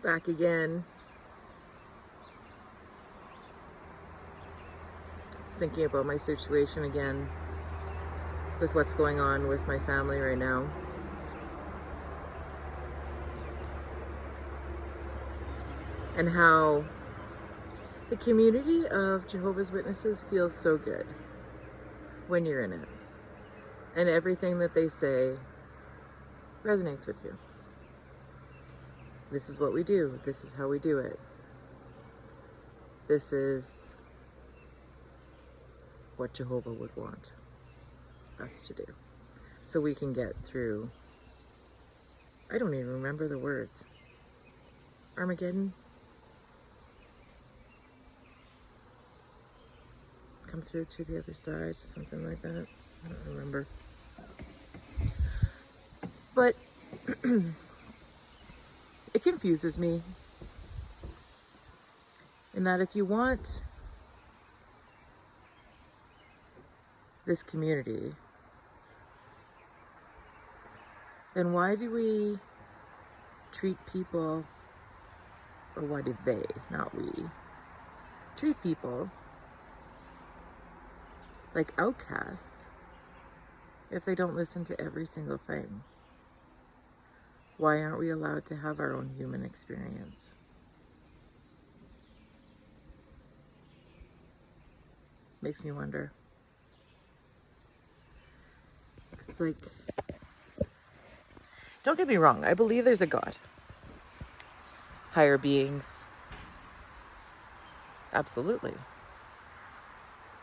back again. Thinking about my situation again with what's going on with my family right now. And how the community of Jehovah's Witnesses feels so good when you're in it. And everything that they say resonates with you. This is what we do. This is how we do it. This is what Jehovah would want us to do. So we can get through, I don't even remember the words. Armageddon? Come through to the other side, something like that. I don't remember. But it confuses me in that if you want this community, then why do we treat people, or why do they, not we, treat people like outcasts if they don't listen to every single thing? Why aren't we allowed to have our own human experience? Makes me wonder. It's like, don't get me wrong, I believe there's a God. Higher beings. Absolutely.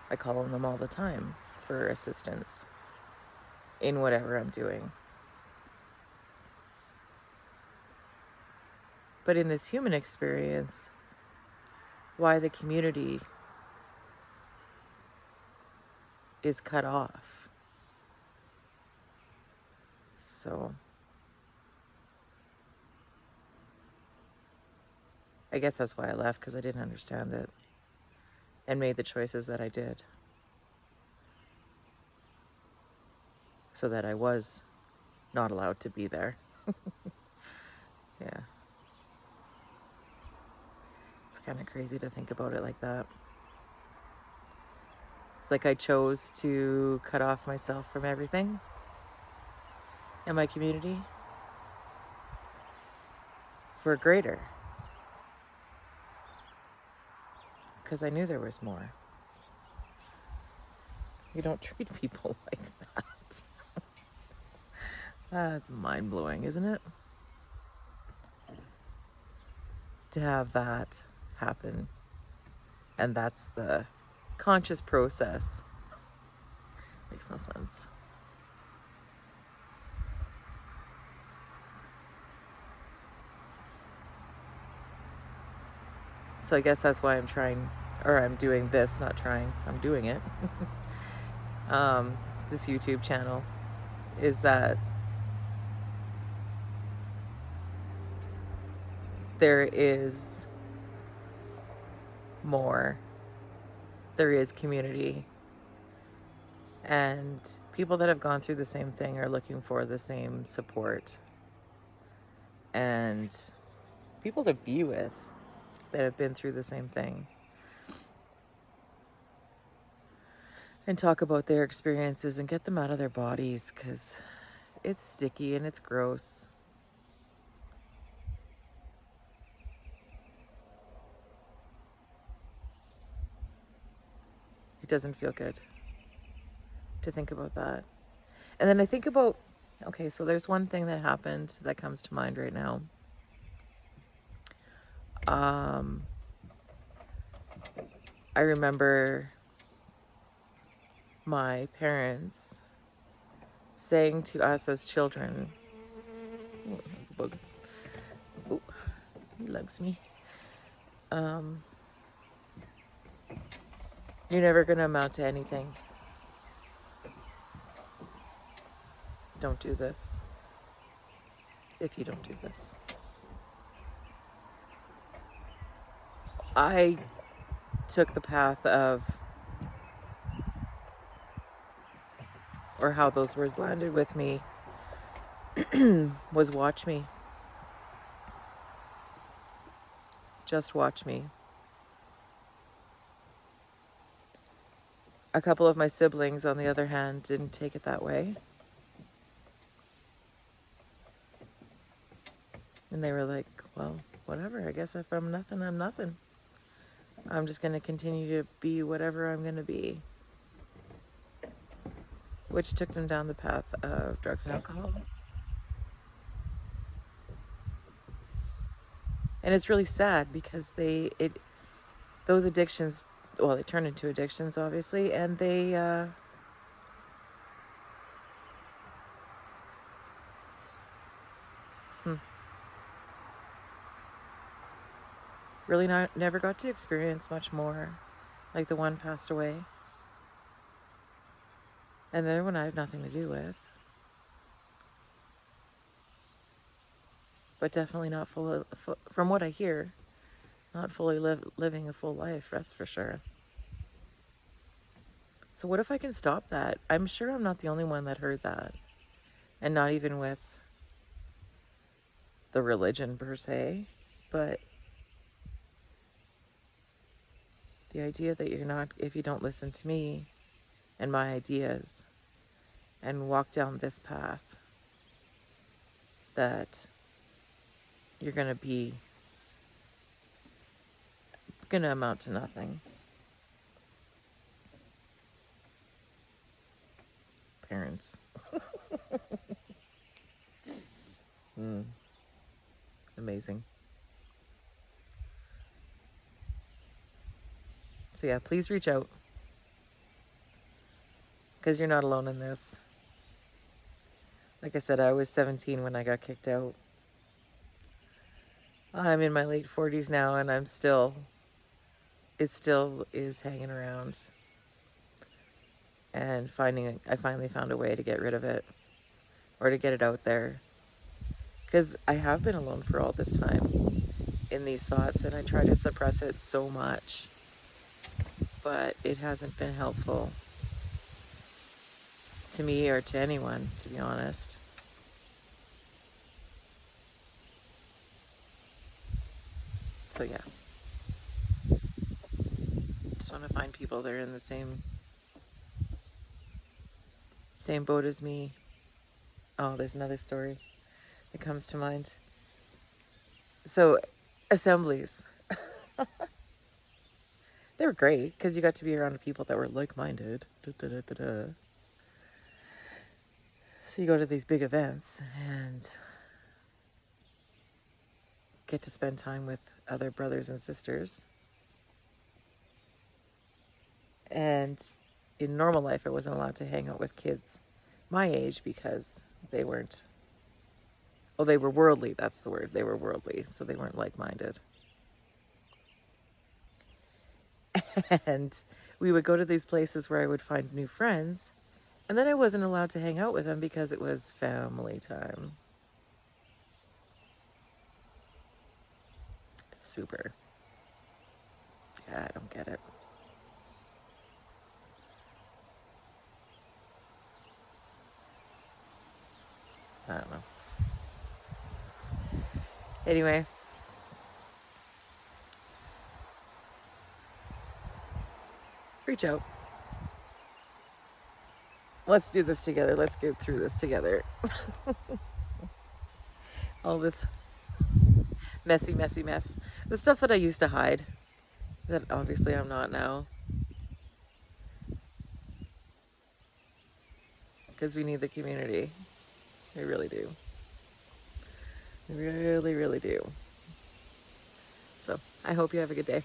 I call on them all the time for assistance in whatever I'm doing. But in this human experience, why the community is cut off. So I guess that's why I left, because I didn't understand it and made the choices that I did, so that I was not allowed to be there. Yeah. It's kind of crazy to think about it like that. It's like I chose to cut off myself from everything in my community for a greater, because I knew there was more. You don't treat people like that. That's mind-blowing, isn't it? To have that happen. And that's the conscious process. Makes no sense. So I guess that's why I'm trying, or I'm doing this, not trying, I'm doing it. This YouTube channel, is that there is more. There is community. And people that have gone through the same thing are looking for the same support. And people to be with that have been through the same thing. And talk about their experiences and get them out of their bodies, because it's sticky and it's gross. It doesn't feel good to think about that. And then I think about, okay, so there's one thing that happened that comes to mind right now. I remember my parents saying to us as children, oh, that's a bug. Oh, he loves me. You're never going to amount to anything. Don't do this. If you don't do this. I took the path of, or how those words landed with me, was watch me. just watch me. A couple of my siblings, on the other hand, didn't take it that way. And they were like, well, whatever. I guess if I'm nothing, I'm nothing. I'm just going to continue to be whatever I'm going to be. Which took them down the path of drugs and alcohol. And it's really sad because those addictions, well, they turn into addictions, obviously, and they really never got to experience much more. Like the one passed away. And the other one I have nothing to do with. But definitely not from what I hear, not fully living a full life, that's for sure. So what if I can stop that? I'm sure I'm not the only one that heard that. And not even with the religion per se, but the idea that if you don't listen to me and my ideas and walk down this path, that you're going to amount to nothing. Parents. Amazing. So yeah, please reach out. Because you're not alone in this. Like I said, I was 17 when I got kicked out. I'm in my late 40s now, and it still is hanging around. And I finally found a way to get rid of it, or to get it out there. Because I have been alone for all this time in these thoughts, and I try to suppress it so much, but it hasn't been helpful to me or to anyone, to be honest. So yeah, just want to find people that are in the same boat as me. Oh, there's another story that comes to mind. So, assemblies. They were great because you got to be around people that were like-minded. So you go to these big events and get to spend time with other brothers and sisters. And in normal life, I wasn't allowed to hang out with kids my age because they weren't... Oh, they were worldly, that's the word. They were worldly, so they weren't like-minded. And we would go to these places where I would find new friends, and then I wasn't allowed to hang out with them because it was family time. Super. Yeah, I don't get it. I don't know. Anyway. Reach out. Let's do this together. Let's get through this together. All this messy mess. The stuff that I used to hide, that obviously I'm not now. Because we need the community. We really do. We really, really do. So, I hope you have a good day.